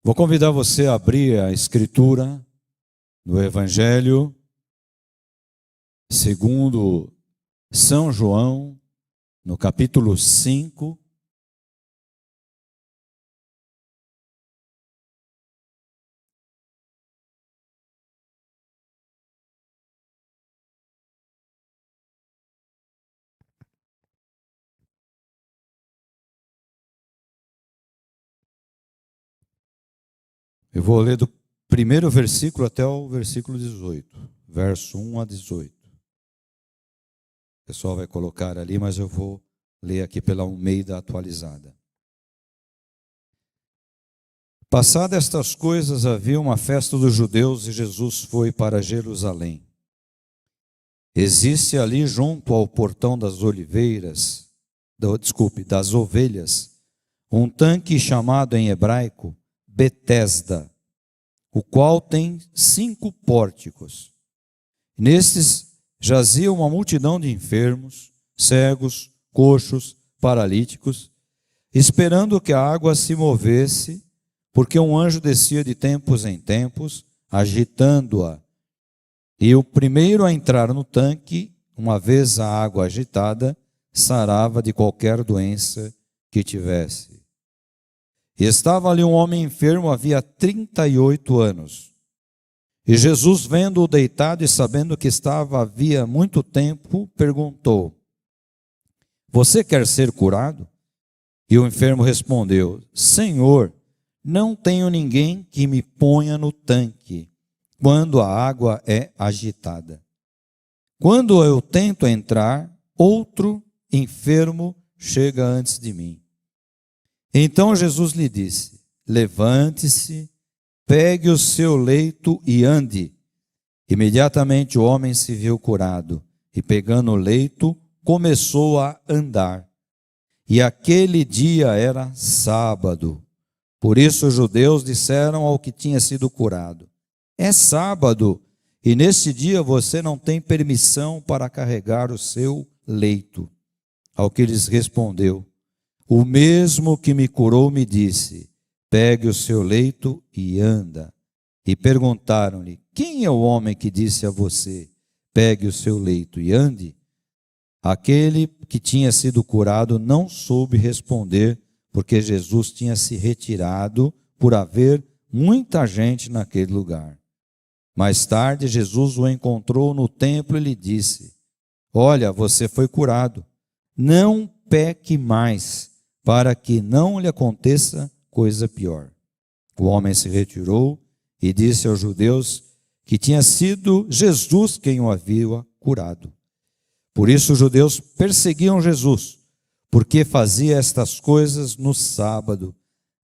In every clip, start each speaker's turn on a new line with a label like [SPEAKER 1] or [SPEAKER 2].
[SPEAKER 1] Vou convidar você a abrir a Escritura no Evangelho segundo São João, no capítulo 5. Eu vou ler do primeiro versículo até o versículo 18, verso 1 a 18. O pessoal vai colocar ali, mas eu vou ler aqui pela Almeida atualizada. Passadas estas coisas, havia uma festa dos judeus e Jesus foi para Jerusalém. Existe ali junto ao portão das das ovelhas, um tanque chamado em hebraico Betesda, o qual tem 5 pórticos. Nestes jazia uma multidão de enfermos, cegos, coxos, paralíticos, esperando que a água se movesse, porque um anjo descia de tempos em tempos, agitando-a. E o primeiro a entrar no tanque, uma vez a água agitada, sarava de qualquer doença que tivesse. E estava ali um homem enfermo, havia 38 anos. E Jesus, vendo-o deitado e sabendo que estava havia muito tempo, perguntou: Você quer ser curado? E o enfermo respondeu: Senhor, não tenho ninguém que me ponha no tanque quando a água é agitada. Quando eu tento entrar, outro enfermo chega antes de mim. Então Jesus lhe disse: Levante-se, pegue o seu leito e ande. Imediatamente o homem se viu curado e, pegando o leito, começou a andar. E aquele dia era sábado. Por isso os judeus disseram ao que tinha sido curado: É sábado, e neste dia você não tem permissão para carregar o seu leito. Ao que lhes respondeu: O mesmo que me curou me disse: Pegue o seu leito e anda. E perguntaram-lhe: Quem é o homem que disse a você: Pegue o seu leito e ande? Aquele que tinha sido curado não soube responder, porque Jesus tinha se retirado por haver muita gente naquele lugar. Mais tarde, Jesus o encontrou no templo e lhe disse: Olha, você foi curado. Não peque mais, para que não lhe aconteça coisa pior. O homem se retirou e disse aos judeus que tinha sido Jesus quem o havia curado. Por isso os judeus perseguiam Jesus, porque fazia estas coisas no sábado.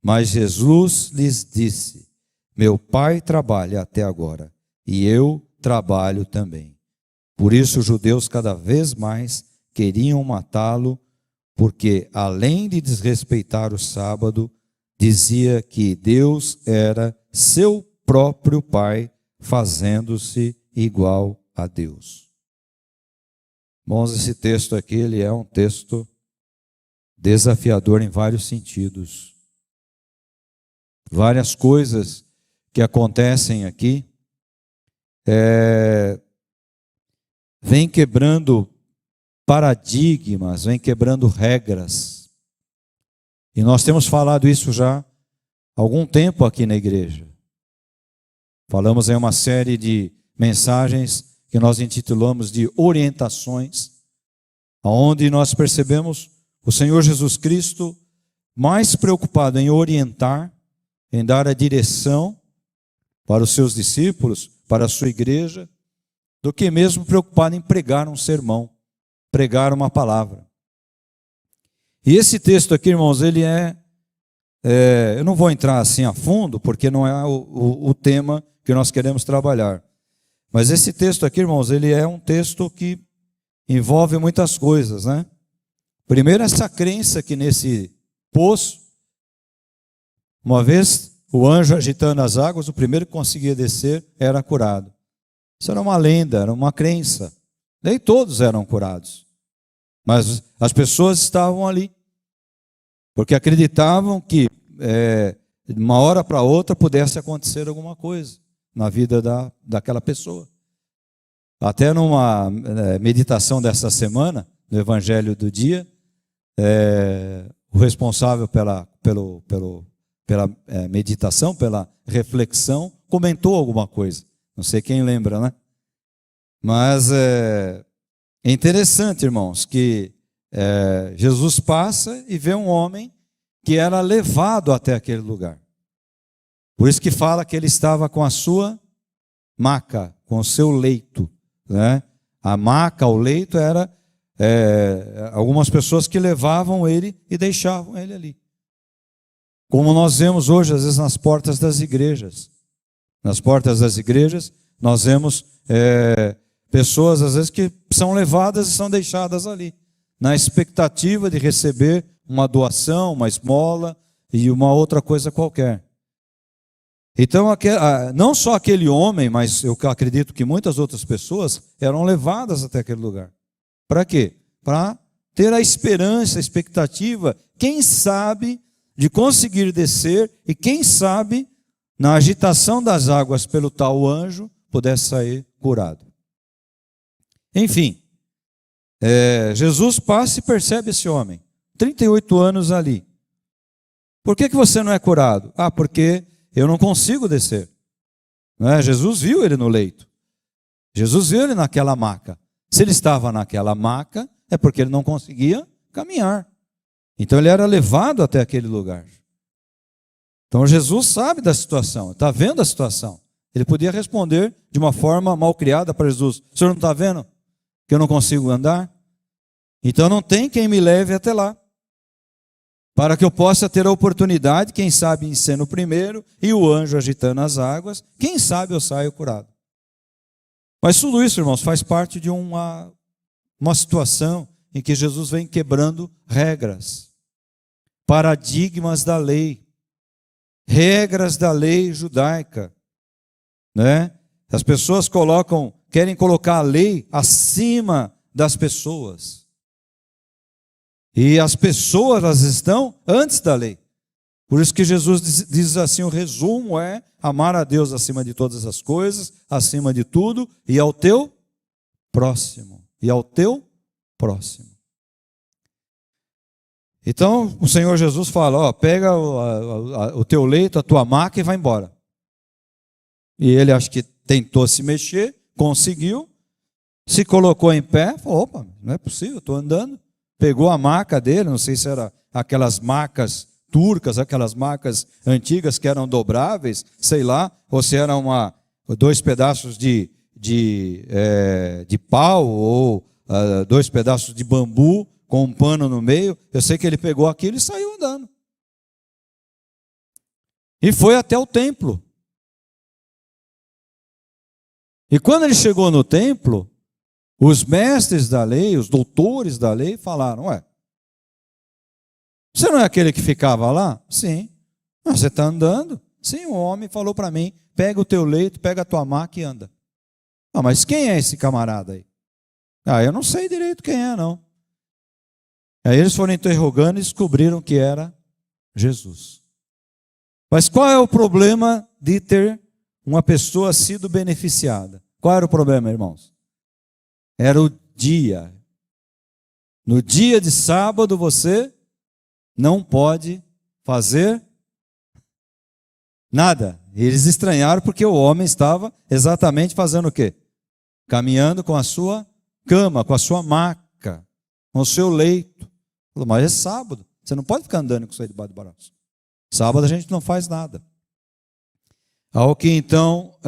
[SPEAKER 1] Mas Jesus lhes disse: Meu Pai trabalha até agora, e eu trabalho também. Por isso os judeus cada vez mais queriam matá-lo, porque, além de desrespeitar o sábado, dizia que Deus era seu próprio Pai, fazendo-se igual a Deus. Irmãos, esse texto aqui, ele é um texto desafiador em vários sentidos. Várias coisas que acontecem aqui vem quebrando paradigmas, vem quebrando regras. E nós temos falado isso já há algum tempo aqui na igreja. Falamos em uma série de mensagens que nós intitulamos de orientações, onde nós percebemos o Senhor Jesus Cristo mais preocupado em orientar, em dar a direção para os seus discípulos, para a sua igreja, do que mesmo preocupado em pregar um sermão, pregar uma palavra. E esse texto aqui, irmãos, ele eu não vou entrar assim a fundo, porque não é o tema que nós queremos trabalhar. Mas esse texto aqui, irmãos, ele é um texto que envolve muitas coisas, né? Primeiro, essa crença que nesse poço, uma vez o anjo agitando as águas, o primeiro que conseguia descer era curado. Isso era uma lenda, era uma crença. Nem todos eram curados, mas as pessoas estavam ali, porque acreditavam que de uma hora para outra pudesse acontecer alguma coisa na vida daquela pessoa. Até numa meditação dessa semana, no Evangelho do dia, o responsável pela meditação, pela reflexão, comentou alguma coisa. Não sei quem lembra, né? Mas é interessante, irmãos, que Jesus passa e vê um homem que era levado até aquele lugar. Por isso que fala que ele estava com a sua maca, com o seu leito, né? A maca, o leito, era algumas pessoas que levavam ele e deixavam ele ali. Como nós vemos hoje, às vezes, nas portas das igrejas. Nas portas das igrejas, nós vemos pessoas, às vezes, que são levadas e são deixadas ali, na expectativa de receber uma doação, uma esmola e uma outra coisa qualquer. Então, não só aquele homem, mas eu acredito que muitas outras pessoas eram levadas até aquele lugar. Para quê? Para ter a esperança, a expectativa, quem sabe, de conseguir descer e quem sabe, na agitação das águas pelo tal anjo, pudesse sair curado. Enfim, Jesus passa e percebe esse homem, 38 anos ali. Por que você não é curado? Porque eu não consigo descer. Não é? Jesus viu ele no leito. Jesus viu ele naquela maca. Se ele estava naquela maca, é porque ele não conseguia caminhar. Então ele era levado até aquele lugar. Então Jesus sabe da situação, está vendo a situação. Ele podia responder de uma forma mal criada para Jesus: o senhor não está vendo que eu não consigo andar? Então não tem quem me leve até lá, para que eu possa ter a oportunidade, quem sabe em sendo o primeiro, e o anjo agitando as águas, quem sabe eu saio curado. Mas tudo isso, irmãos, faz parte de uma situação em que Jesus vem quebrando regras, paradigmas da lei, regras da lei judaica, né? As pessoas querem colocar a lei acima das pessoas. E as pessoas, elas estão antes da lei. Por isso que Jesus diz assim, o resumo é amar a Deus acima de todas as coisas, acima de tudo, e ao teu próximo. E ao teu próximo. Então, o Senhor Jesus fala, pega o teu leito, a tua maca e vai embora. E ele, acho que tentou se mexer, conseguiu, se colocou em pé, falou, opa, não é possível, estou andando. Pegou a maca dele, não sei se era aquelas macas turcas, aquelas macas antigas que eram dobráveis, sei lá, ou se eram 2 pedaços de pau, ou 2 pedaços de bambu com um pano no meio. Eu sei que ele pegou aquilo e saiu andando. E foi até o templo. E quando ele chegou no templo, os mestres da lei, os doutores da lei falaram, você não é aquele que ficava lá? Sim. Você está andando? Sim, o homem falou para mim, pega o teu leito, pega a tua maca e anda. Mas quem é esse camarada aí? Eu não sei direito quem é, não. Aí eles foram interrogando e descobriram que era Jesus. Mas qual é o problema de ter uma pessoa sido beneficiada? Qual era o problema, irmãos? Era o dia. No dia de sábado você não pode fazer nada. Eles estranharam porque o homem estava exatamente fazendo o quê? Caminhando com a sua cama, com a sua maca, com o seu leito. Falou, mas é sábado, você não pode ficar andando com isso aí debaixo do braço. Sábado a gente não faz nada. Ao que então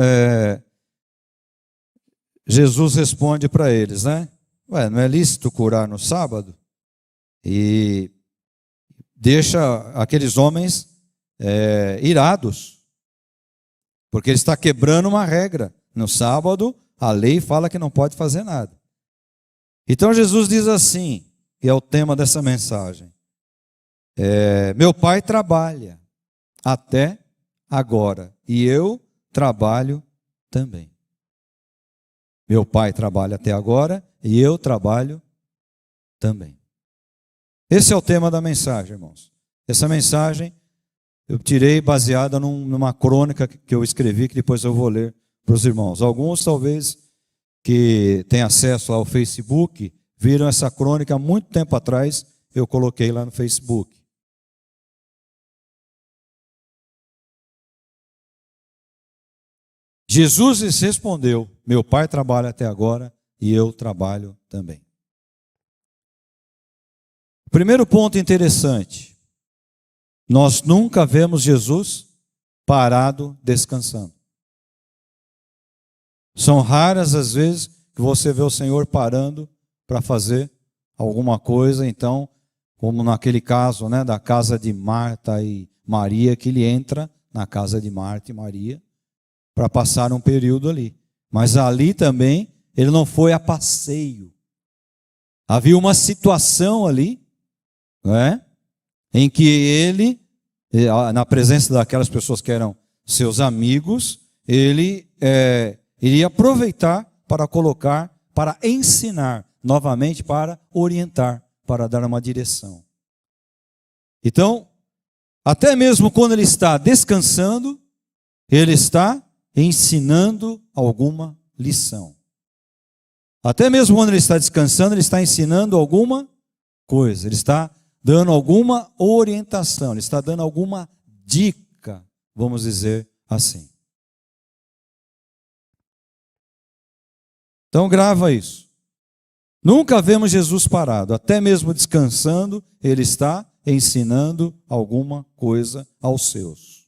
[SPEAKER 1] Jesus responde para eles, né? Não é lícito curar no sábado? E deixa aqueles homens irados, porque ele está quebrando uma regra. No sábado, a lei fala que não pode fazer nada. Então Jesus diz assim, e é o tema dessa mensagem: meu pai trabalha até agora, e eu trabalho também. Meu pai trabalha até agora, e eu trabalho também. Esse é o tema da mensagem, irmãos. Essa mensagem eu tirei baseada numa crônica que eu escrevi, que depois eu vou ler para os irmãos. Alguns, talvez, que têm acesso ao Facebook, viram essa crônica há muito tempo atrás, eu coloquei lá no Facebook. Jesus lhes respondeu: meu pai trabalha até agora e eu trabalho também. Primeiro ponto interessante: nós nunca vemos Jesus parado descansando. São raras as vezes que você vê o Senhor parando para fazer alguma coisa. Então, como naquele caso, né, da casa de Marta e Maria, que ele entra na casa de Marta e Maria para passar um período ali. Mas ali também ele não foi a passeio. Havia uma situação ali, né, em que ele, na presença daquelas pessoas que eram seus amigos, ele iria aproveitar para colocar, para ensinar novamente, para orientar, para dar uma direção. Então, até mesmo quando ele está descansando, ele está ensinando alguma lição. Até mesmo quando ele está descansando, ele está ensinando alguma coisa, ele está dando alguma orientação, ele está dando alguma dica, vamos dizer assim. Então grava isso. Nunca vemos Jesus parado, até mesmo descansando, ele está ensinando alguma coisa aos seus.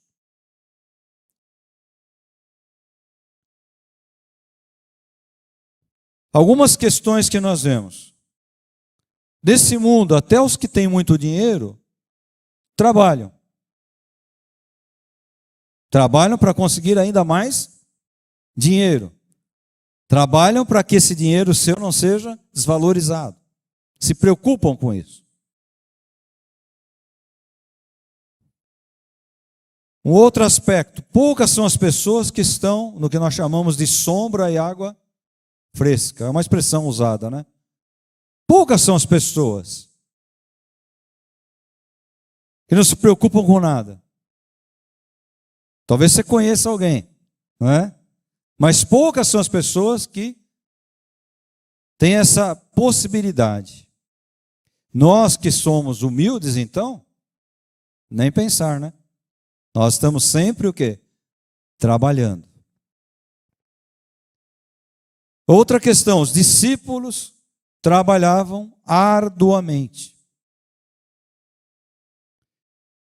[SPEAKER 1] Algumas questões que nós vemos. Desse mundo, até os que têm muito dinheiro, trabalham. Trabalham para conseguir ainda mais dinheiro. Trabalham para que esse dinheiro seu não seja desvalorizado. Se preocupam com isso. Um outro aspecto, poucas são as pessoas que estão no que nós chamamos de sombra e água fresca. É uma expressão usada, né? Poucas são as pessoas que não se preocupam com nada. Talvez você conheça alguém, não é? Mas poucas são as pessoas que têm essa possibilidade. Nós que somos humildes, então, nem pensar, né? Nós estamos sempre o quê? Trabalhando. Outra questão, os discípulos trabalhavam arduamente.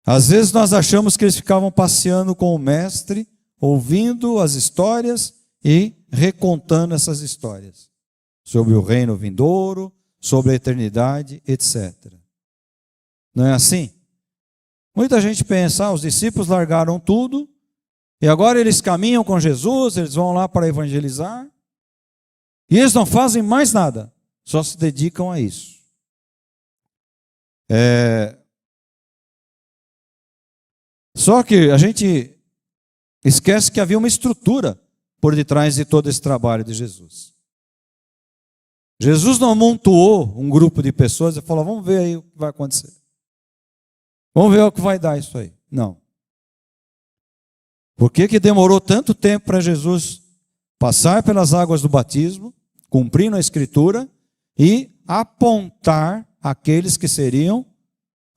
[SPEAKER 1] Às vezes nós achamos que eles ficavam passeando com o mestre, ouvindo as histórias e recontando essas histórias sobre o reino vindouro, sobre a eternidade, etc. Não é assim? Muita gente pensa, os discípulos largaram tudo e agora eles caminham com Jesus, eles vão lá para evangelizar e eles não fazem mais nada, só se dedicam a isso. Só que a gente esquece que havia uma estrutura por detrás de todo esse trabalho de Jesus. Jesus não amontoou um grupo de pessoas e falou, vamos ver aí o que vai acontecer. Vamos ver o que vai dar isso aí. Não. Por que demorou tanto tempo para Jesus passar pelas águas do batismo, cumprindo a Escritura e apontar aqueles que seriam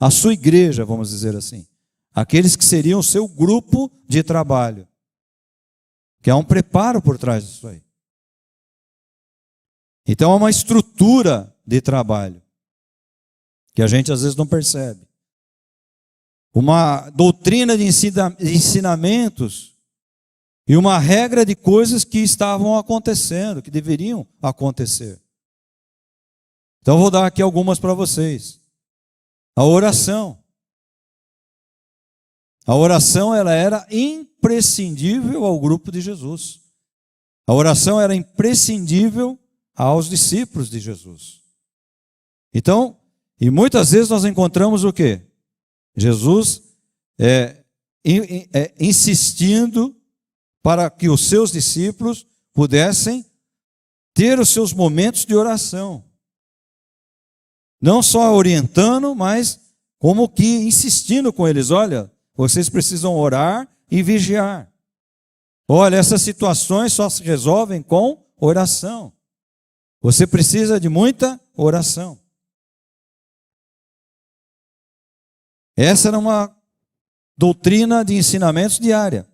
[SPEAKER 1] a sua igreja, vamos dizer assim. Aqueles que seriam o seu grupo de trabalho. Que há um preparo por trás disso aí. Então há uma estrutura de trabalho que a gente às vezes não percebe. Uma doutrina de ensinamentos e uma regra de coisas que estavam acontecendo, que deveriam acontecer. Então eu vou dar aqui algumas para vocês. A oração. A oração ela era imprescindível ao grupo de Jesus. A oração era imprescindível aos discípulos de Jesus. Então, e muitas vezes nós encontramos o quê? Jesus insistindo para que os seus discípulos pudessem ter os seus momentos de oração. Não só orientando, mas como que insistindo com eles. Olha, vocês precisam orar e vigiar. Olha, essas situações só se resolvem com oração. Você precisa de muita oração. Essa era uma doutrina de ensinamentos diária.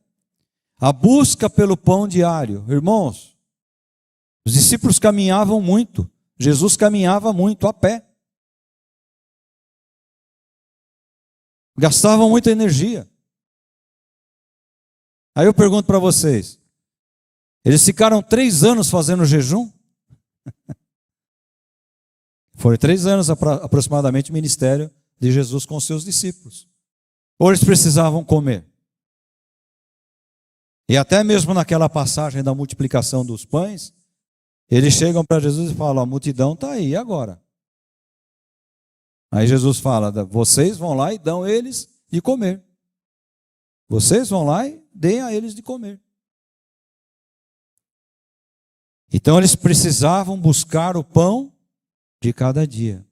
[SPEAKER 1] A busca pelo pão diário. Irmãos, os discípulos caminhavam muito. Jesus caminhava muito a pé. Gastavam muita energia. Aí eu pergunto para vocês, eles ficaram 3 anos fazendo jejum? Foram 3 anos aproximadamente o ministério de Jesus com seus discípulos. Ou eles precisavam comer. E até mesmo naquela passagem da multiplicação dos pães, eles chegam para Jesus e falam, a multidão está aí, e agora? Aí Jesus fala, vocês vão lá e dão eles de comer. Vocês vão lá e deem a eles de comer. Então eles precisavam buscar o pão de cada dia.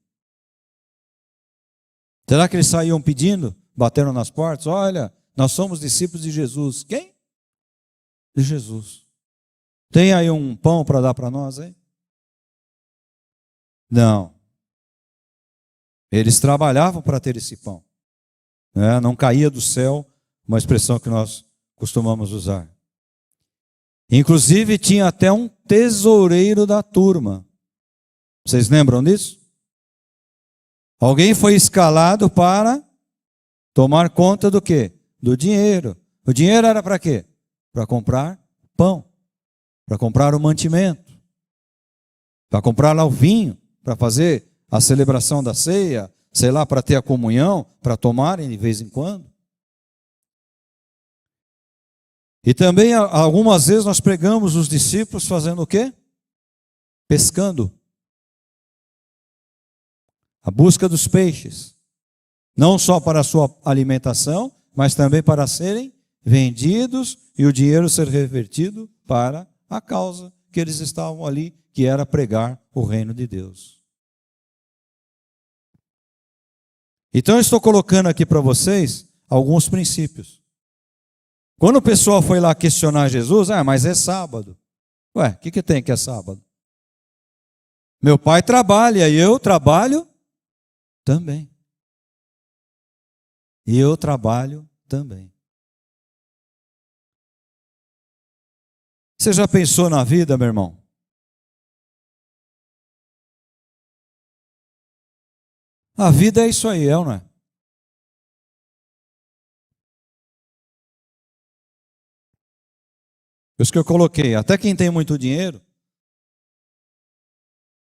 [SPEAKER 1] Será que eles saíam pedindo, bateram nas portas? Olha, nós somos discípulos de Jesus. Quem? De Jesus. Tem aí um pão para dar para nós, hein? Não. Eles trabalhavam para ter esse pão. Não caía do céu, uma expressão que nós costumamos usar. Inclusive tinha até um tesoureiro da turma. Vocês lembram disso? Alguém foi escalado para tomar conta do quê? Do dinheiro. O dinheiro era para quê? Para comprar pão, para comprar o mantimento, para comprar lá o vinho, para fazer a celebração da ceia, sei lá, para ter a comunhão, para tomarem de vez em quando. E também algumas vezes nós pregamos os discípulos fazendo o quê? Pescando. A busca dos peixes. Não só para a sua alimentação, mas também para serem vendidos e o dinheiro ser revertido para a causa que eles estavam ali, que era pregar o reino de Deus. Então eu estou colocando aqui para vocês alguns princípios. Quando o pessoal foi lá questionar Jesus, mas é sábado. Ué, o que tem que é sábado? Meu pai trabalha e eu trabalho também. E eu trabalho também. Você já pensou na vida, meu irmão? A vida é isso aí, não é? Por isso que eu coloquei, até quem tem muito dinheiro.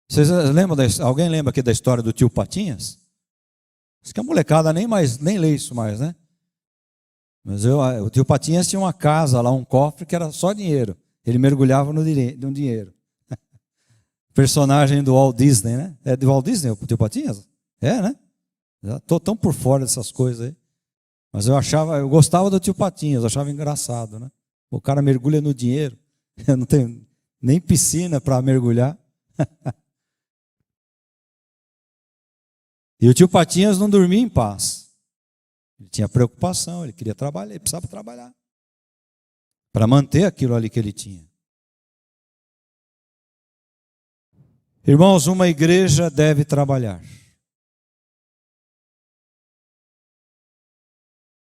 [SPEAKER 1] Vocês lembram, alguém lembra aqui da história do tio Patinhas? Acho que a molecada nem lê isso mais, né? Mas o tio Patinhas tinha uma casa lá, um cofre que era só dinheiro. Ele mergulhava no dinheiro. Personagem do Walt Disney, né? É do Walt Disney o tio Patinhas? É, né? Já estou tão por fora dessas coisas aí. Mas eu gostava do tio Patinhas, eu achava engraçado, né? O cara mergulha no dinheiro. Eu não tenho nem piscina para mergulhar. E o tio Patinhas não dormia em paz. Ele tinha preocupação, ele queria trabalhar, ele precisava trabalhar para manter aquilo ali que ele tinha. Irmãos, uma igreja deve trabalhar.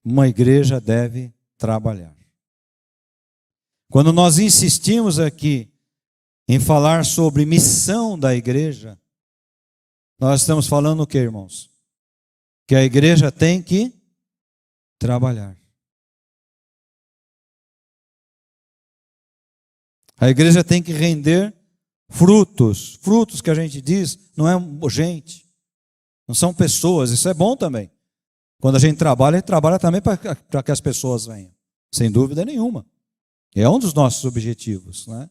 [SPEAKER 1] Uma igreja deve trabalhar. Quando nós insistimos aqui em falar sobre missão da igreja, nós estamos falando o que, irmãos? Que a igreja tem que trabalhar. A igreja tem que render frutos. Frutos que a gente diz não é gente, não são pessoas. Isso é bom também. Quando a gente trabalha também para que as pessoas venham. Sem dúvida nenhuma. É um dos nossos objetivos, né?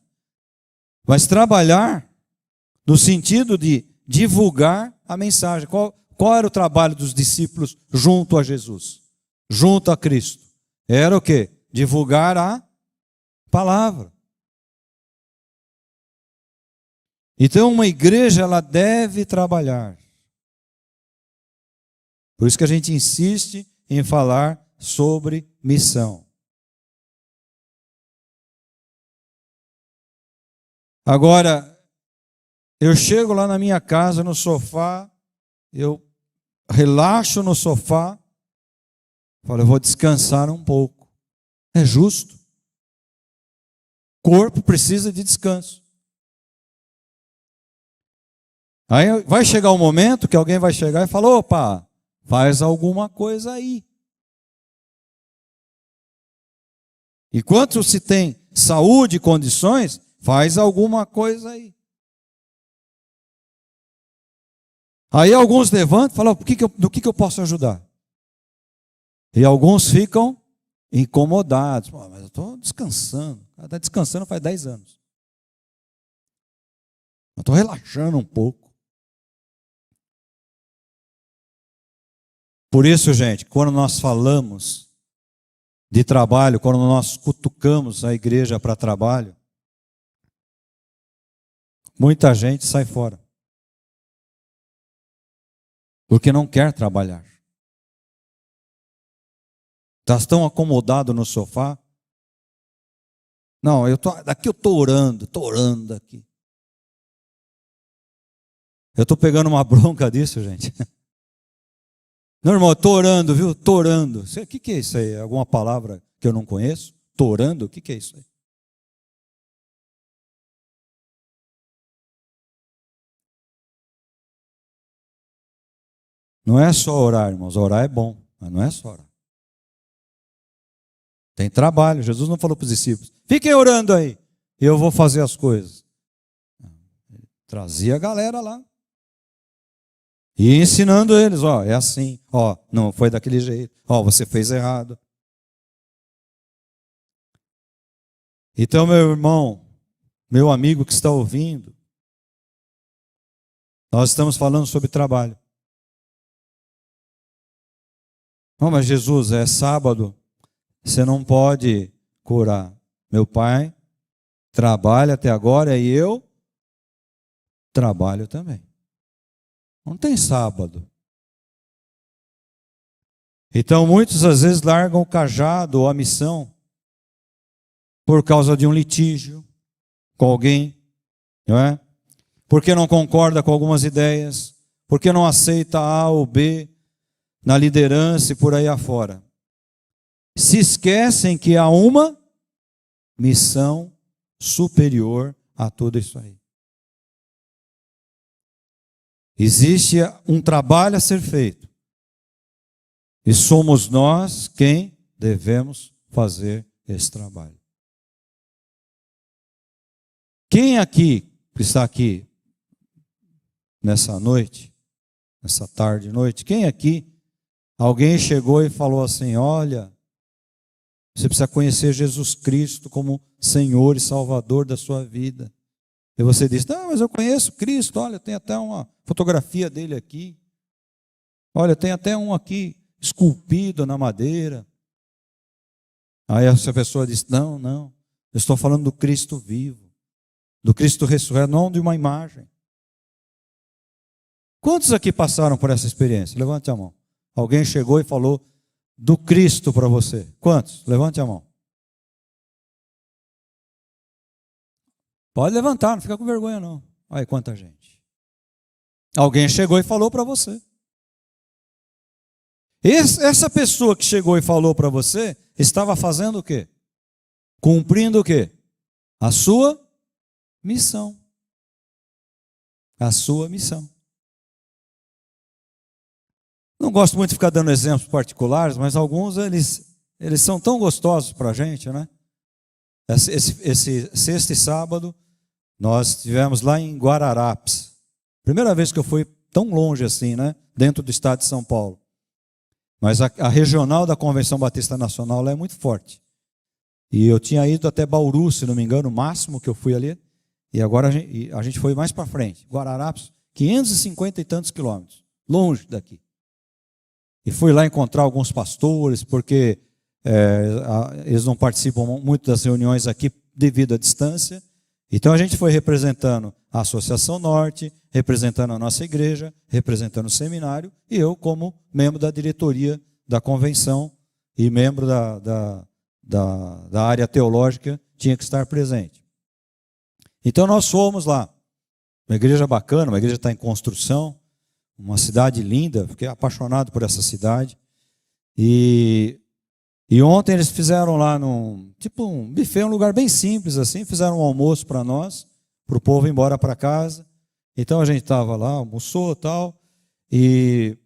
[SPEAKER 1] Mas trabalhar no sentido de divulgar a mensagem. Qual era o trabalho dos discípulos junto a Jesus? Junto a Cristo? Era o quê? Divulgar a palavra. Então uma igreja, ela deve trabalhar. Por isso que a gente insiste em falar sobre missão. Agora, eu chego lá na minha casa, no sofá, eu relaxo no sofá, falo, eu vou descansar um pouco. É justo. O corpo precisa de descanso. Aí vai chegar um momento que alguém vai chegar e falar, opa, faz alguma coisa aí. Enquanto se tem saúde e condições, faz alguma coisa aí. Aí alguns levantam e falam, do que eu posso ajudar? E alguns ficam incomodados. Mas eu estou descansando. Está descansando faz 10 anos. Eu estou relaxando um pouco. Por isso, gente, quando nós falamos de trabalho, quando nós cutucamos a igreja para trabalho, muita gente sai fora. Porque não quer trabalhar. Está tão acomodado no sofá. Não, daqui eu estou orando daqui. Eu estou pegando uma bronca disso, gente. Não, irmão, estou orando, viu? Estou orando. O que é isso aí? Alguma palavra que eu não conheço? Estou orando? O que é isso aí? Não é só orar, irmãos. Orar é bom, mas não é só orar. Tem trabalho. Jesus não falou para os discípulos, fiquem orando aí, eu vou fazer as coisas. Ele trazia a galera lá. E ensinando eles, é assim, não foi daquele jeito, você fez errado. Então, meu irmão, meu amigo que está ouvindo, nós estamos falando sobre trabalho. Não, mas Jesus, é sábado, você não pode curar. Meu pai trabalha até agora e eu trabalho também. Não tem sábado. Então, muitos às vezes largam o cajado ou a missão por causa de um litígio com alguém, não é? Porque não concorda com algumas ideias, porque não aceita A ou B na liderança e por aí afora. Se esquecem que há uma missão superior a tudo isso aí. Existe um trabalho a ser feito. E somos nós quem devemos fazer esse trabalho. Quem aqui, que está aqui nessa noite, nessa tarde e noite, quem aqui, alguém chegou e falou assim, olha, você precisa conhecer Jesus Cristo como Senhor e Salvador da sua vida. E você diz, não, mas eu conheço Cristo, olha, tem até uma fotografia dele aqui. Olha, tem até um aqui esculpido na madeira. Aí essa pessoa diz, não, eu estou falando do Cristo vivo, do Cristo ressurreto, não de uma imagem. Quantos aqui passaram por essa experiência? Levante a mão. Alguém chegou e falou do Cristo para você. Quantos? Levante a mão. Pode levantar, não fica com vergonha não. Olha quanta gente. Alguém chegou e falou para você. Essa pessoa que chegou e falou para você, estava fazendo o quê? Cumprindo o quê? A sua missão. A sua missão. Não gosto muito de ficar dando exemplos particulares, mas alguns eles são tão gostosos para a gente, né? Esse sexta e sábado, nós estivemos lá em Guararapes. Primeira vez que eu fui tão longe assim, né? Dentro do estado de São Paulo. Mas a regional da Convenção Batista Nacional lá é muito forte. E eu tinha ido até Bauru, se não me engano, o máximo que eu fui ali. E agora a gente foi mais para frente. Guararapes, 550 e tantos quilômetros. Longe daqui. E fui lá encontrar alguns pastores, porque eles não participam muito das reuniões aqui devido à distância. Então a gente foi representando a Associação Norte, representando a nossa igreja, representando o seminário, e eu como membro da diretoria da convenção, e membro da área teológica tinha que estar presente. Então nós fomos lá, uma igreja bacana, uma igreja está em construção, uma cidade linda, fiquei apaixonado por essa cidade. E ontem eles fizeram lá tipo um buffet, um lugar bem simples assim, fizeram um almoço para nós, para o povo ir embora para casa. Então a gente estava lá, almoçou e tal, e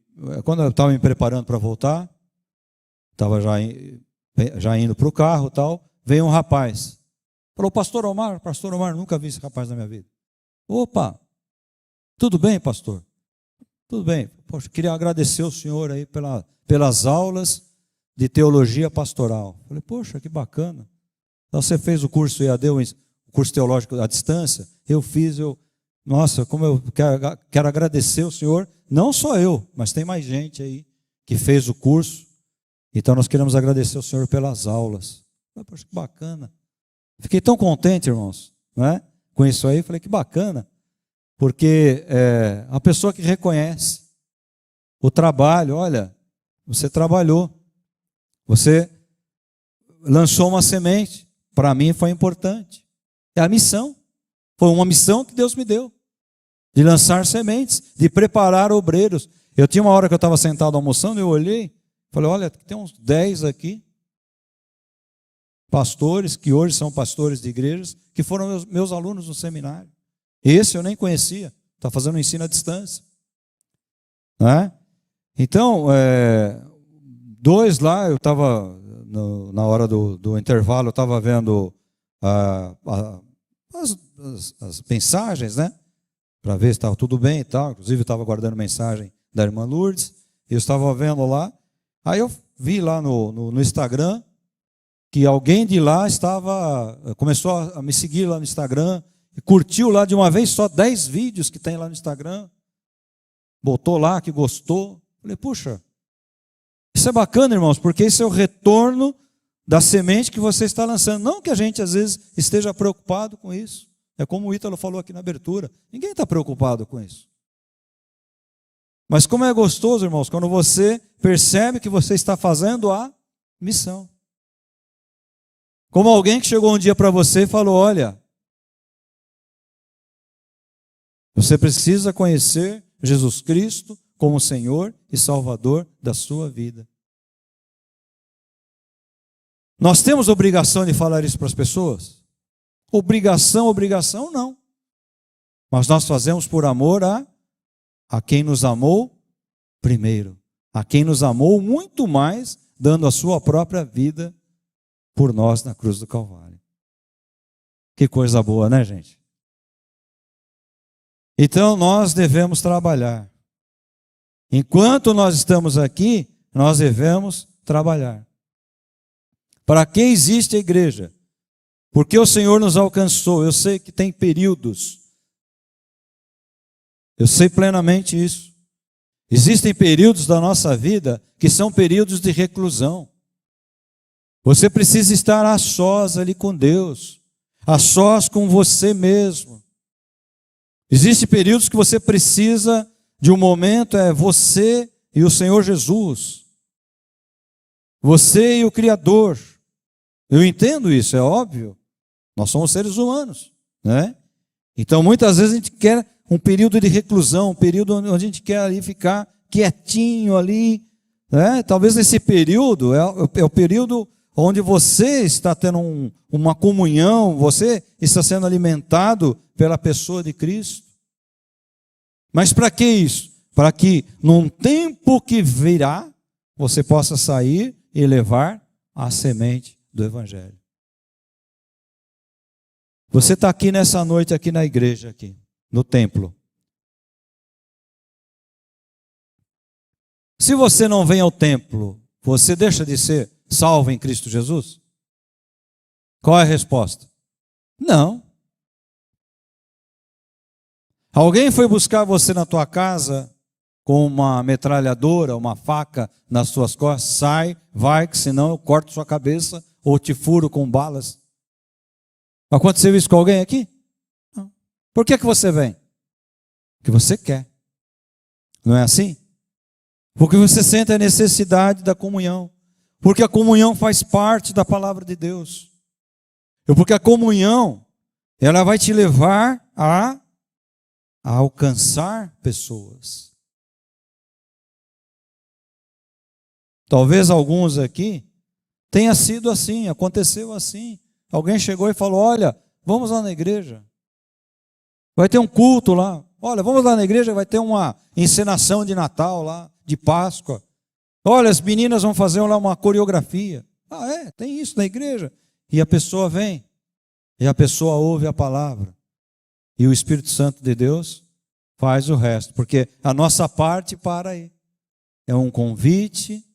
[SPEAKER 1] quando eu estava me preparando para voltar, estava já indo para o carro e tal, veio um rapaz. Falou, pastor Omar, nunca vi esse rapaz na minha vida. Opa, tudo bem, pastor? Tudo bem. Poxa, queria agradecer ao senhor aí pelas aulas de teologia pastoral. Falei, poxa, que bacana. Então, você fez o curso EAD, o curso teológico à distância? Eu fiz, nossa, como eu quero agradecer ao senhor, não só eu, mas tem mais gente aí que fez o curso. Então nós queremos agradecer ao senhor pelas aulas. Falei, poxa, que bacana. Fiquei tão contente, irmãos, né, com isso aí. Falei, que bacana. Porque a pessoa que reconhece o trabalho, olha, você trabalhou, você lançou uma semente, para mim foi importante. É a missão, foi uma missão que Deus me deu, de lançar sementes, de preparar obreiros. Eu tinha uma hora que eu estava sentado almoçando, eu olhei, falei, olha, tem uns 10 aqui, pastores, que hoje são pastores de igrejas, que foram meus alunos no seminário. Esse eu nem conhecia, está fazendo ensino à distância. Né? Então, 2 lá, eu estava, na hora do intervalo, eu estava vendo as mensagens, né? Para ver se estava tudo bem e tal. Inclusive, eu estava guardando mensagem da irmã Lourdes, eu estava vendo lá. Aí eu vi lá no Instagram, que alguém de lá começou a me seguir lá no Instagram, e curtiu lá de uma vez só 10 vídeos que tem lá no Instagram, botou lá que gostou. Falei, puxa, isso é bacana, irmãos, porque esse é o retorno da semente que você está lançando. Não que a gente às vezes esteja preocupado com isso. É como o Ítalo falou aqui na abertura, ninguém está preocupado com isso. Mas como é gostoso, irmãos, quando você percebe que você está fazendo a missão. Como alguém que chegou um dia para você e falou, olha, você precisa conhecer Jesus Cristo como Senhor e Salvador da sua vida. Nós temos obrigação de falar isso para as pessoas? Obrigação não. Mas nós fazemos por amor a quem nos amou primeiro. A quem nos amou muito mais, dando a sua própria vida por nós na cruz do Calvário. Que coisa boa, né, gente? Então nós devemos trabalhar. Enquanto nós estamos aqui, nós devemos trabalhar. Para que existe a igreja? Porque o Senhor nos alcançou. Eu sei que tem períodos. Eu sei plenamente isso. Existem períodos da nossa vida que são períodos de reclusão. Você precisa estar a sós ali com Deus, a sós com você mesmo. Existem períodos que você precisa de um momento, você e o Senhor Jesus. Você e o Criador. Eu entendo isso, é óbvio. Nós somos seres humanos, né? Então muitas vezes a gente quer um período de reclusão, um período onde a gente quer ali ficar quietinho ali, né? Talvez esse período é o período onde você está tendo uma comunhão, você está sendo alimentado pela pessoa de Cristo. Mas para que isso? Para que num tempo que virá, você possa sair e levar a semente do Evangelho. Você está aqui nessa noite, aqui na igreja, aqui, no templo. Se você não vem ao templo, você deixa de ser salvo em Cristo Jesus? Qual é a resposta? Não. Alguém foi buscar você na tua casa com uma metralhadora, uma faca nas suas costas? Sai, vai, que senão eu corto sua cabeça ou te furo com balas. Aconteceu isso com alguém aqui? Não. Por que você vem? Porque você quer. Não é assim? Porque você sente a necessidade da comunhão. Porque a comunhão faz parte da palavra de Deus. Porque a comunhão, ela vai te levar a alcançar pessoas. Talvez alguns aqui tenha sido assim, aconteceu assim. Alguém chegou e falou: olha, vamos lá na igreja. Vai ter um culto lá. Olha, vamos lá na igreja, vai ter uma encenação de Natal lá, de Páscoa. Olha, as meninas vão fazer lá uma coreografia. Ah, é? Tem isso na igreja? E a pessoa vem, e a pessoa ouve a palavra. E o Espírito Santo de Deus faz o resto, porque a nossa parte para aí. É um convite,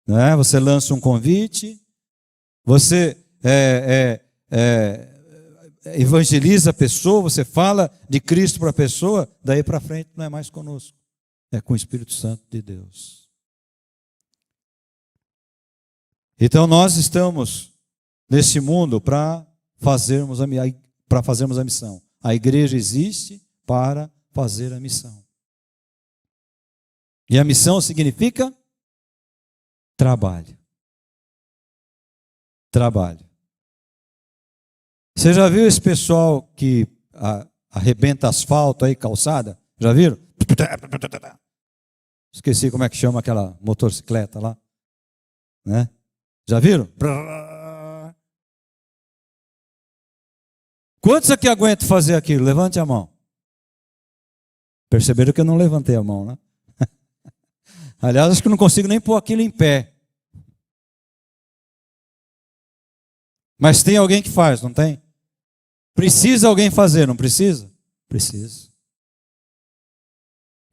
[SPEAKER 1] né? Você lança um convite, você evangeliza a pessoa, você fala de Cristo para a pessoa, daí para frente não é mais conosco, é com o Espírito Santo de Deus. Então nós estamos nesse mundo para fazermos a missão. A igreja existe para fazer a missão. E a missão significa trabalho. Trabalho. Você já viu esse pessoal que arrebenta asfalto aí, calçada? Já viram? Esqueci como é que chama aquela motocicleta lá, né? Já viram? Quantos aqui aguentam fazer aquilo? Levante a mão. Perceberam que eu não levantei a mão, né? Aliás, acho que não consigo nem pôr aquilo em pé. Mas tem alguém que faz, não tem? Precisa alguém fazer, não precisa? Precisa.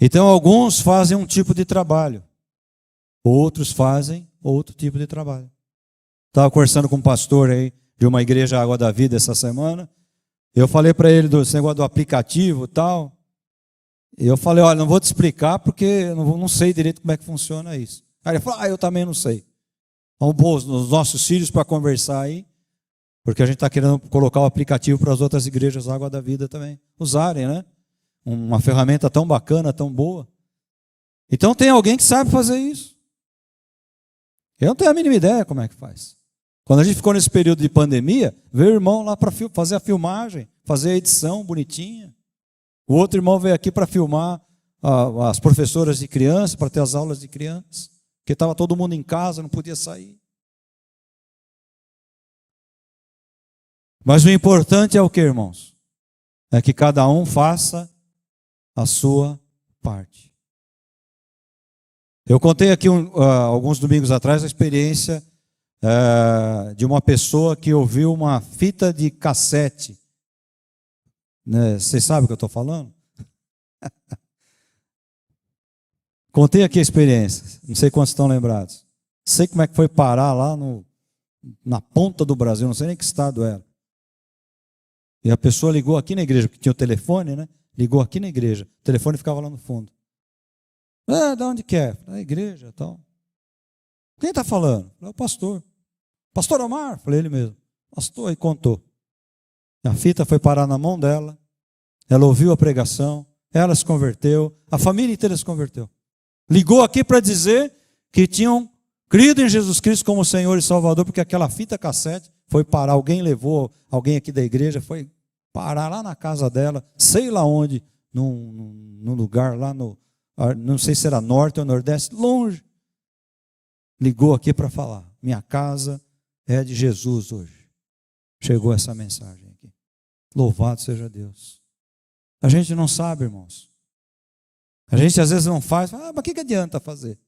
[SPEAKER 1] Então, alguns fazem um tipo de trabalho. Outros fazem outro tipo de trabalho. Estava conversando com um pastor aí de uma igreja Água da Vida essa semana. Eu falei para ele desse negócio do aplicativo e tal. E eu falei: olha, não vou te explicar porque eu não sei direito como é que funciona isso. Aí ele falou: eu também não sei. Vamos pôr os nossos filhos para conversar aí, porque a gente está querendo colocar o aplicativo para as outras igrejas Água da Vida também usarem, né? Uma ferramenta tão bacana, tão boa. Então tem alguém que sabe fazer isso. Eu não tenho a mínima ideia como é que faz. Quando a gente ficou nesse período de pandemia, veio o irmão lá para fazer a filmagem, fazer a edição bonitinha. O outro irmão veio aqui para filmar as professoras de criança, para ter as aulas de criança, porque estava todo mundo em casa, não podia sair. Mas o importante é o que, irmãos? É que cada um faça a sua parte. Eu contei aqui alguns domingos atrás a experiência de uma pessoa que ouviu uma fita de cassete. Né? Vocês sabem o que eu estou falando? Contei aqui a experiência, não sei quantos estão lembrados. Sei como é que foi parar lá na ponta do Brasil, não sei nem que estado era. E a pessoa ligou aqui na igreja, porque tinha o telefone, né? Ligou aqui na igreja, o telefone ficava lá no fundo. De onde que é? Da igreja e tal. Quem está falando? É o pastor. Pastor Omar? Falei: ele mesmo. Pastor, aí contou. A fita foi parar na mão dela, ela ouviu a pregação, ela se converteu, a família inteira se converteu. Ligou aqui para dizer que tinham crido em Jesus Cristo como Senhor e Salvador, porque aquela fita cassete foi parar, alguém levou, alguém aqui da igreja foi parar lá na casa dela, sei lá onde, num lugar lá não sei se era norte ou nordeste, longe. Ligou aqui para falar: minha casa é de Jesus hoje. Chegou essa mensagem aqui. Louvado seja Deus. A gente não sabe, irmãos. A gente às vezes não faz. Mas o que adianta fazer?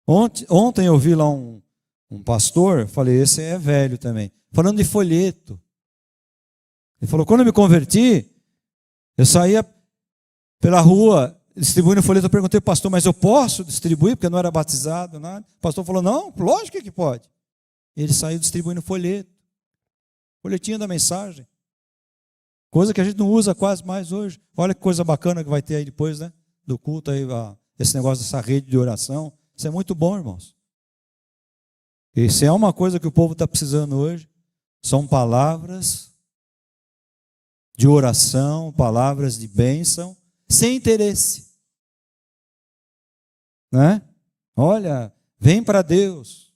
[SPEAKER 1] Ontem eu vi lá um pastor, falei: esse é velho também, falando de folheto. Ele falou: quando eu me converti, eu saía pela rua distribuindo folheto. Eu perguntei: pastor, mas eu posso distribuir? Porque eu não era batizado, nada. O pastor falou: não, lógico que pode. Ele saiu distribuindo folheto. Folhetinho da mensagem. Coisa que a gente não usa quase mais hoje. Olha que coisa bacana que vai ter aí depois, né? Do culto aí, esse negócio dessa rede de oração. Isso é muito bom, irmãos. E se é uma coisa que o povo está precisando hoje, são palavras de oração, palavras de bênção, sem interesse. Né? Olha, vem para Deus.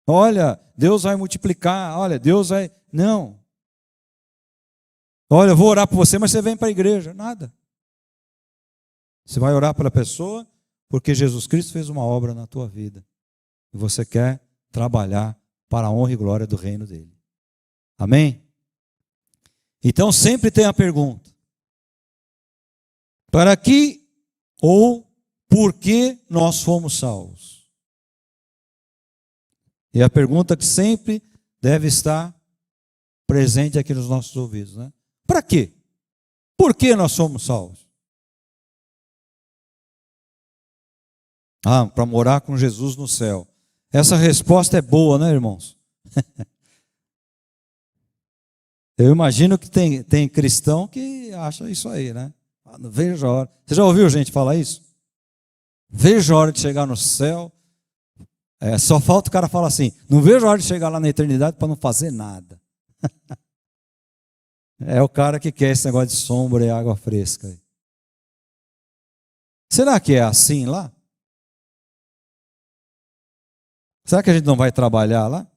[SPEAKER 1] Olha, Deus vai multiplicar. Olha, Deus vai... Não. Olha, eu vou orar por você, mas você vem para a igreja. Nada. Você vai orar pela pessoa porque Jesus Cristo fez uma obra na tua vida. E você quer trabalhar para a honra e glória do reino dele. Amém? Então sempre tem a pergunta: para que ou por que nós fomos salvos? E a pergunta que sempre deve estar presente aqui nos nossos ouvidos, né? Para quê? Por que nós somos salvos? Ah, para morar com Jesus no céu. Essa resposta é boa, né, irmãos? Eu imagino que tem cristão que acha isso aí, né? Não vejo a hora. Você já ouviu gente falar isso? Vejo a hora de chegar no céu. Só falta o cara falar assim: não vejo a hora de chegar lá na eternidade para não fazer nada. É o cara que quer esse negócio de sombra e água fresca. Será que é assim lá? Será que a gente não vai trabalhar lá?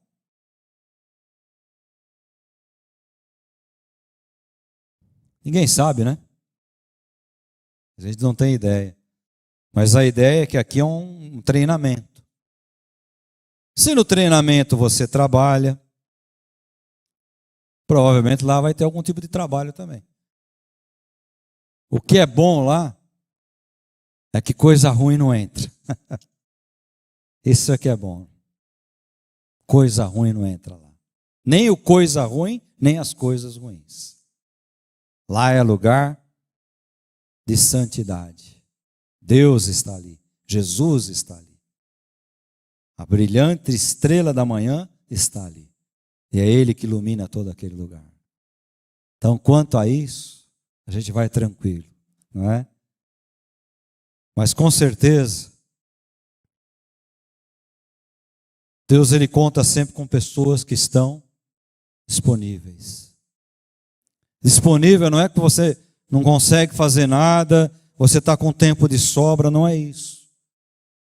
[SPEAKER 1] Ninguém sabe, né? A gente não tem ideia. Mas a ideia é que aqui é um treinamento. Se no treinamento você trabalha, provavelmente lá vai ter algum tipo de trabalho também. O que é bom lá é que coisa ruim não entra. Isso é que é bom. Coisa ruim não entra lá. Nem o coisa ruim, nem as coisas ruins. Lá é lugar de santidade. Deus está ali. Jesus está ali. A brilhante estrela da manhã está ali. E é Ele que ilumina todo aquele lugar. Então, quanto a isso, a gente vai tranquilo, não é? Mas com certeza, Deus ele conta sempre com pessoas que estão disponíveis. Disponível não é que você não consegue fazer nada, você está com tempo de sobra, não é isso.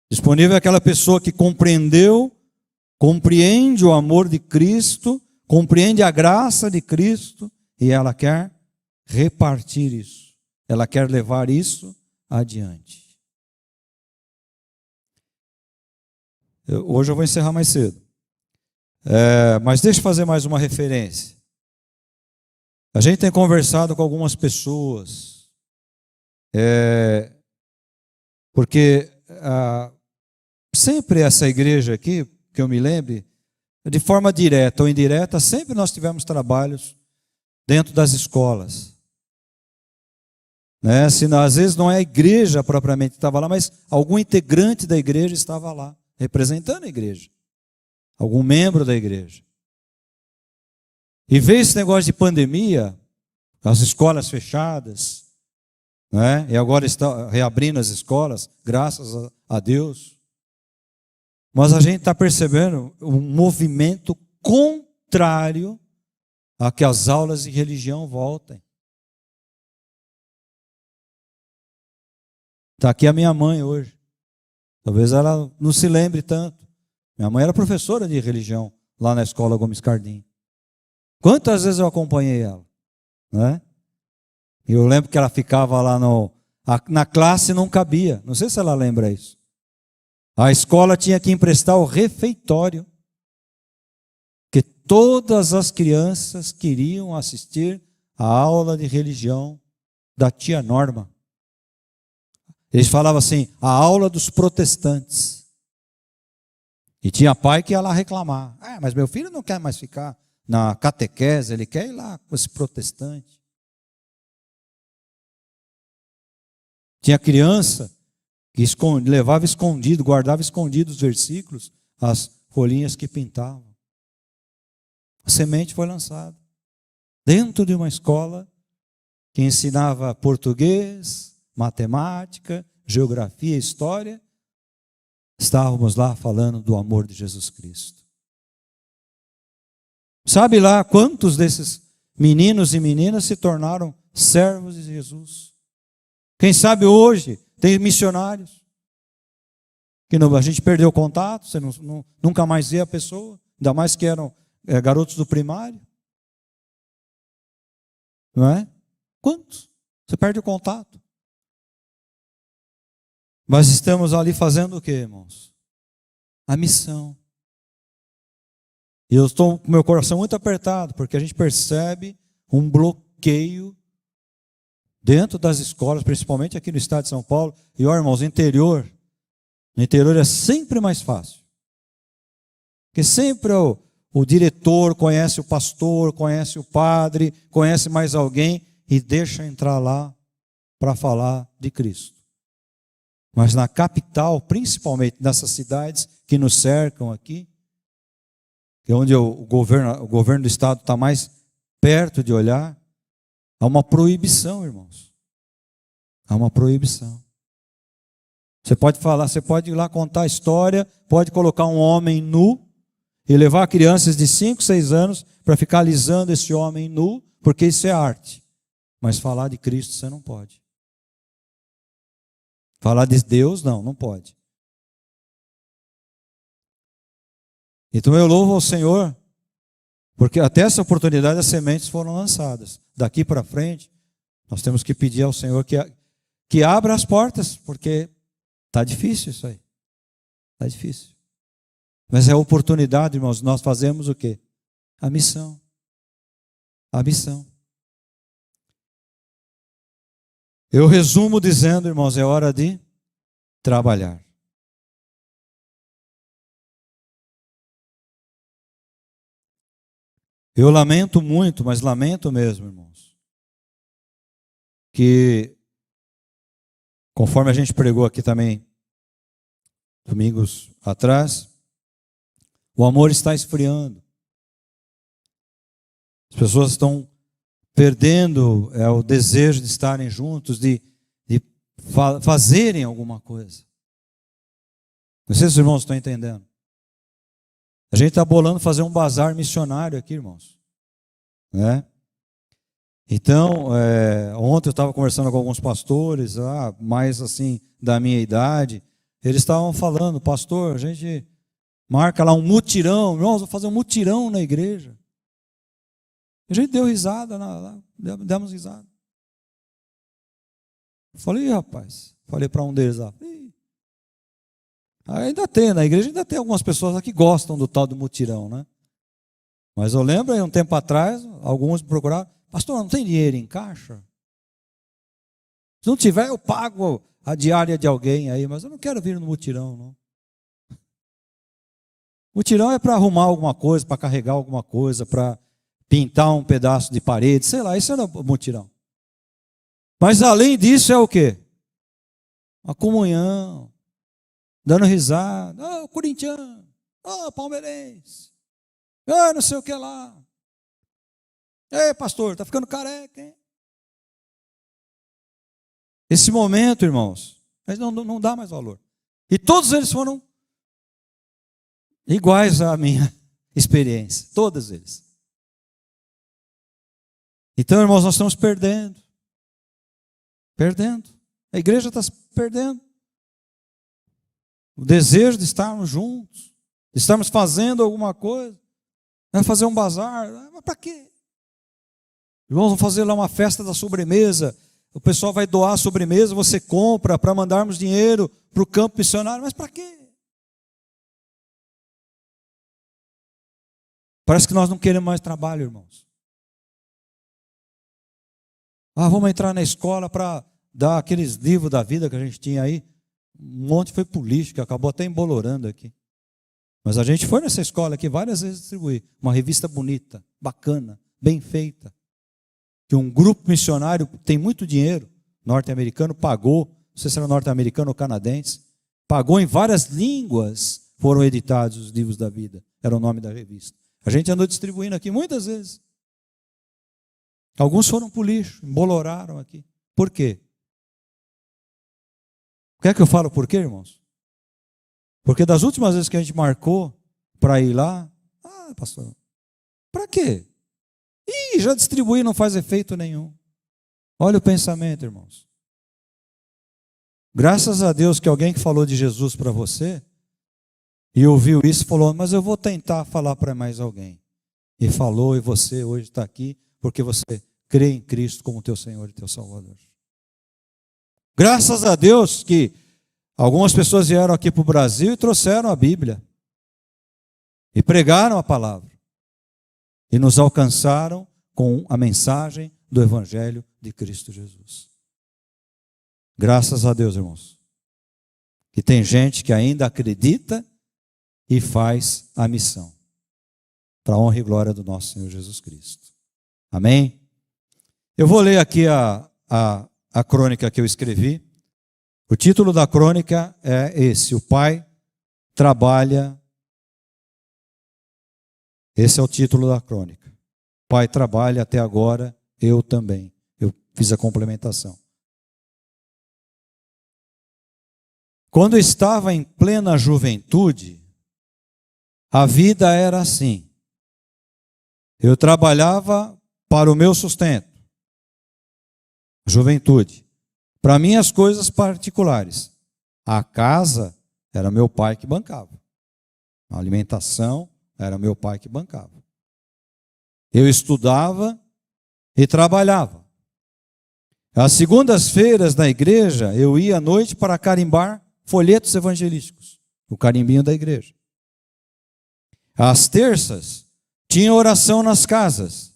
[SPEAKER 1] Disponível é aquela pessoa que compreendeu, compreende o amor de Cristo, compreende a graça de Cristo e ela quer repartir isso. Ela quer levar isso adiante. Hoje eu vou encerrar mais cedo. Mas deixa eu fazer mais uma referência. A gente tem conversado com algumas pessoas, porque sempre essa igreja aqui, que eu me lembre, de forma direta ou indireta, sempre nós tivemos trabalhos dentro das escolas. Né? Às vezes não é a igreja propriamente que estava lá, mas algum integrante da igreja estava lá, representando a igreja. Algum membro da igreja. E veio esse negócio de pandemia, as escolas fechadas, né? E agora está reabrindo as escolas, graças a Deus. Mas a gente está percebendo um movimento contrário a que as aulas de religião voltem. Está aqui a minha mãe hoje. Talvez ela não se lembre tanto. Minha mãe era professora de religião lá na escola Gomes Cardim. Quantas vezes eu acompanhei ela? Né? E eu lembro que ela ficava lá na classe, não cabia. Não sei se ela lembra isso. A escola tinha que emprestar o refeitório, que todas as crianças queriam assistir a aula de religião da tia Norma. Eles falavam assim, a aula dos protestantes. E tinha pai que ia lá reclamar. Mas meu filho não quer mais ficar na catequese, ele quer ir lá com esse protestante. Tinha criança que levava escondido, guardava escondido os versículos, as folhinhas que pintavam. A semente foi lançada dentro de uma escola que ensinava português, matemática, geografia, história. Estávamos lá falando do amor de Jesus Cristo. Sabe lá quantos desses meninos e meninas se tornaram servos de Jesus? Quem sabe hoje tem missionários. Que a gente perdeu o contato, você nunca mais vê a pessoa, ainda mais que eram garotos do primário. Não é? Quantos? Você perde o contato. Mas estamos ali fazendo o quê, irmãos? A missão. E eu estou com meu coração muito apertado, porque a gente percebe um bloqueio dentro das escolas, principalmente aqui no estado de São Paulo. E, ó, irmãos, no interior é sempre mais fácil. Porque sempre o diretor conhece o pastor, conhece o padre, conhece mais alguém e deixa entrar lá para falar de Cristo. Mas na capital, principalmente nessas cidades que nos cercam aqui, que é onde o governo do estado está mais perto de olhar, há uma proibição, irmãos. Há uma proibição. Você pode falar, você pode ir lá contar a história, pode colocar um homem nu e levar crianças de 5, 6 anos para ficar alisando esse homem nu, porque isso é arte. Mas falar de Cristo você não pode. Falar de Deus, não pode. Então eu louvo ao Senhor, porque até essa oportunidade as sementes foram lançadas. Daqui para frente, nós temos que pedir ao Senhor que abra as portas, porque está difícil isso aí. Está difícil. Mas é a oportunidade, irmãos, nós fazemos o quê? A missão. A missão. Eu resumo dizendo, irmãos, é hora de trabalhar. Eu lamento muito, mas lamento mesmo, irmãos, que, conforme a gente pregou aqui também, domingos atrás, o amor está esfriando. As pessoas estão perdendo o desejo de estarem juntos, de fazerem alguma coisa. Não sei se os irmãos estão entendendo. A gente está bolando fazer um bazar missionário aqui, irmãos. Né? Então, ontem eu estava conversando com alguns pastores, mais assim, da minha idade. Eles estavam falando, pastor, a gente marca lá um mutirão. Irmãos, vou fazer um mutirão na igreja. A gente deu risada, demos risada. Falei, rapaz, falei para um deles lá. Ainda tem, na igreja ainda tem algumas pessoas lá que gostam do tal do mutirão, né? Mas eu lembro aí um tempo atrás, alguns me procuraram, pastor, não tem dinheiro em caixa? Se não tiver, eu pago a diária de alguém aí, mas eu não quero vir no mutirão, não. Mutirão é para arrumar alguma coisa, para carregar alguma coisa, para pintar um pedaço de parede, sei lá, isso era mutirão. Mas além disso é o quê? A comunhão, dando risada, o corintiano, palmeirense, não sei o que lá. Ei, pastor, está ficando careca, hein? Esse momento, irmãos, mas não dá mais valor. E todos eles foram iguais à minha experiência, todos eles. Então, irmãos, nós estamos perdendo. Perdendo. A igreja está se perdendo. O desejo de estarmos juntos, de estarmos fazendo alguma coisa. Vai fazer um bazar. Mas para quê? Irmãos, vamos fazer lá uma festa da sobremesa. O pessoal vai doar a sobremesa, você compra para mandarmos dinheiro para o campo missionário. Mas para quê? Parece que nós não queremos mais trabalho, irmãos. Vamos entrar na escola para dar aqueles livros da vida que a gente tinha aí. Um monte foi política, acabou até embolorando aqui. Mas a gente foi nessa escola aqui várias vezes distribuir. Uma revista bonita, bacana, bem feita. Que um grupo missionário tem muito dinheiro, norte-americano, pagou, não sei se era norte-americano ou canadense, pagou em várias línguas, foram editados os livros da vida. Era o nome da revista. A gente andou distribuindo aqui muitas vezes. Alguns foram para o lixo, emboloraram aqui. Por quê? Quer que eu fale por quê, irmãos? Porque das últimas vezes que a gente marcou para ir lá, pastor, para quê? Já distribuí, não faz efeito nenhum. Olha o pensamento, irmãos. Graças a Deus que alguém que falou de Jesus para você e ouviu isso e falou, mas eu vou tentar falar para mais alguém. E falou, e você hoje está aqui porque você crê em Cristo como teu Senhor e teu Salvador. Graças a Deus que algumas pessoas vieram aqui para o Brasil e trouxeram a Bíblia. E pregaram a palavra. E nos alcançaram com a mensagem do Evangelho de Cristo Jesus. Graças a Deus, irmãos. Que tem gente que ainda acredita e faz a missão. Para a honra e glória do nosso Senhor Jesus Cristo. Amém? Eu vou ler aqui a crônica que eu escrevi. O título da crônica é esse: O Pai trabalha. Esse é o título da crônica. O Pai trabalha até agora, eu também. Eu fiz a complementação. Quando eu estava em plena juventude, a vida era assim. Eu trabalhava para o meu sustento. Juventude. Para minhas coisas particulares. A casa era meu pai que bancava. A alimentação era meu pai que bancava. Eu estudava e trabalhava. Às segundas-feiras na igreja, eu ia à noite para carimbar folhetos evangelísticos. O carimbinho da igreja. Às terças, tinha oração nas casas.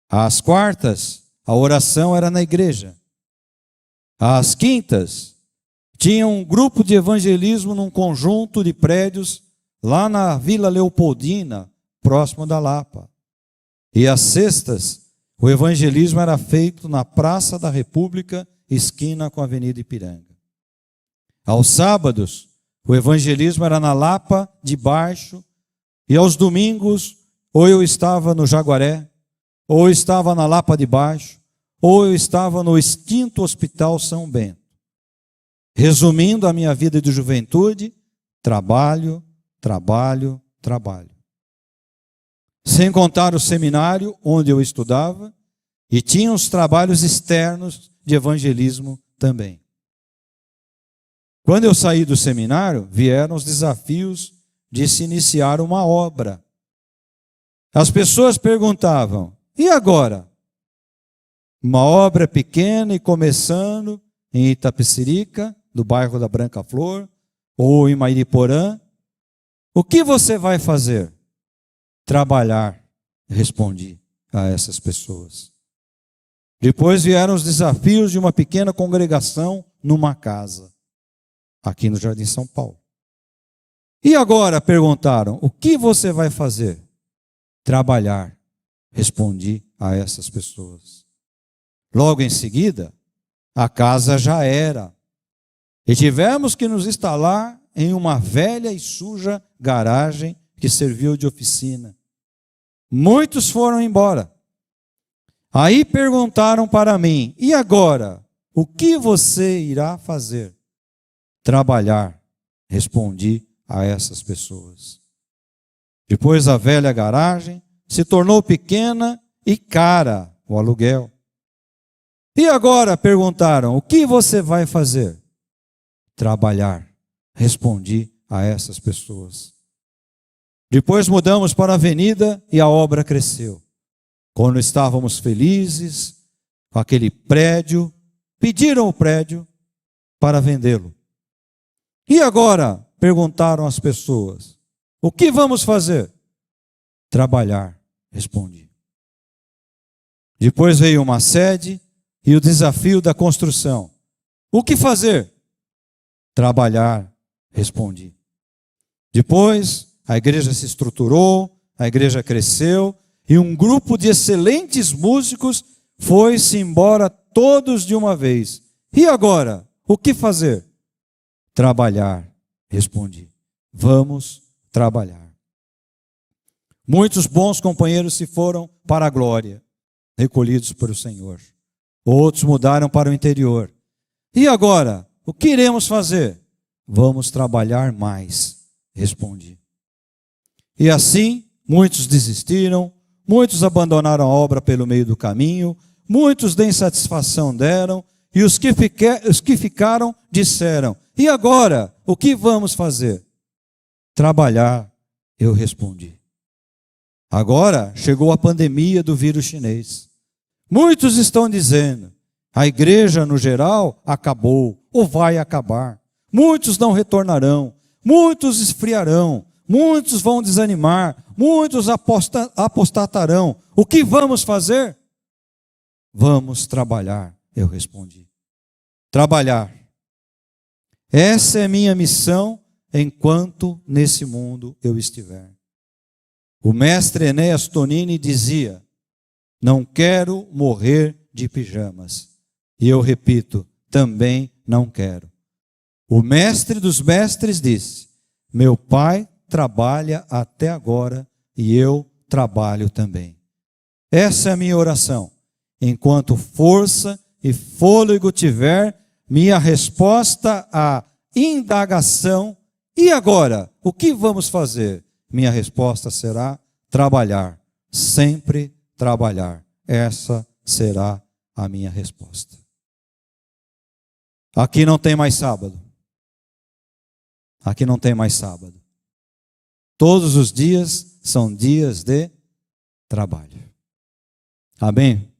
[SPEAKER 1] Às quartas, a oração era na igreja. Às quintas, tinha um grupo de evangelismo num conjunto de prédios lá na Vila Leopoldina, próximo da Lapa. E às sextas, o evangelismo era feito na Praça da República, esquina com a Avenida Ipiranga. Aos sábados, o evangelismo era na Lapa de Baixo, e aos domingos, ou eu estava no Jaguaré, ou eu estava na Lapa de Baixo, ou eu estava no extinto Hospital São Bento. Resumindo a minha vida de juventude, trabalho, trabalho, trabalho. Sem contar o seminário onde eu estudava, e tinha os trabalhos externos de evangelismo também. Quando eu saí do seminário, vieram os desafios de se iniciar uma obra. As pessoas perguntavam, e agora? Uma obra pequena e começando em Itapecerica, do bairro da Branca Flor, ou em Mairiporã. O que você vai fazer? Trabalhar, respondi a essas pessoas. Depois vieram os desafios de uma pequena congregação numa casa, aqui no Jardim São Paulo. E agora, perguntaram, o que você vai fazer? Trabalhar, respondi a essas pessoas. Logo em seguida, a casa já era. E tivemos que nos instalar em uma velha e suja garagem que serviu de oficina. Muitos foram embora. Aí perguntaram para mim, e agora, o que você irá fazer? Trabalhar, respondi a essas pessoas. Depois a velha garagem se tornou pequena e cara, o aluguel. E agora, perguntaram, o que você vai fazer? Trabalhar, respondi a essas pessoas. Depois mudamos para a avenida e a obra cresceu. Quando estávamos felizes com aquele prédio, pediram o prédio para vendê-lo. E agora, perguntaram as pessoas, o que vamos fazer? Trabalhar, respondi. Depois veio uma sede e o desafio da construção. O que fazer? Trabalhar, respondi. Depois, a igreja se estruturou, a igreja cresceu, e um grupo de excelentes músicos foi-se embora todos de uma vez. E agora, o que fazer? Trabalhar, respondi. Vamos trabalhar. Muitos bons companheiros se foram para a glória, recolhidos por o Senhor. Outros mudaram para o interior. E agora, o que iremos fazer? Vamos trabalhar mais, respondi. E assim, muitos desistiram, muitos abandonaram a obra pelo meio do caminho, muitos de insatisfação deram, E os que ficaram disseram: e agora, o que vamos fazer? Trabalhar, eu respondi. Agora chegou a pandemia do vírus chinês. Muitos estão dizendo: a igreja no geral acabou ou vai acabar. Muitos não retornarão, muitos esfriarão, muitos vão desanimar, muitos apostatarão. O que vamos fazer? Vamos trabalhar, eu respondi. Trabalhar. Essa é minha missão enquanto nesse mundo eu estiver. O mestre Enéas Tonini dizia: não quero morrer de pijamas. E eu repito, também não quero. O mestre dos mestres disse: meu pai trabalha até agora e eu trabalho também. Essa é a minha oração. Enquanto força e fôlego tiver, minha resposta à indagação: e agora, o que vamos fazer? Minha resposta será: trabalhar, sempre trabalhar. Essa será a minha resposta. Aqui não tem mais sábado. Aqui não tem mais sábado. Todos os dias são dias de trabalho. Amém?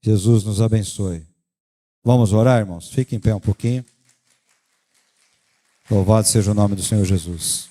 [SPEAKER 1] Jesus nos abençoe. Vamos orar, irmãos? Fiquem em pé um pouquinho. Louvado seja o nome do Senhor Jesus.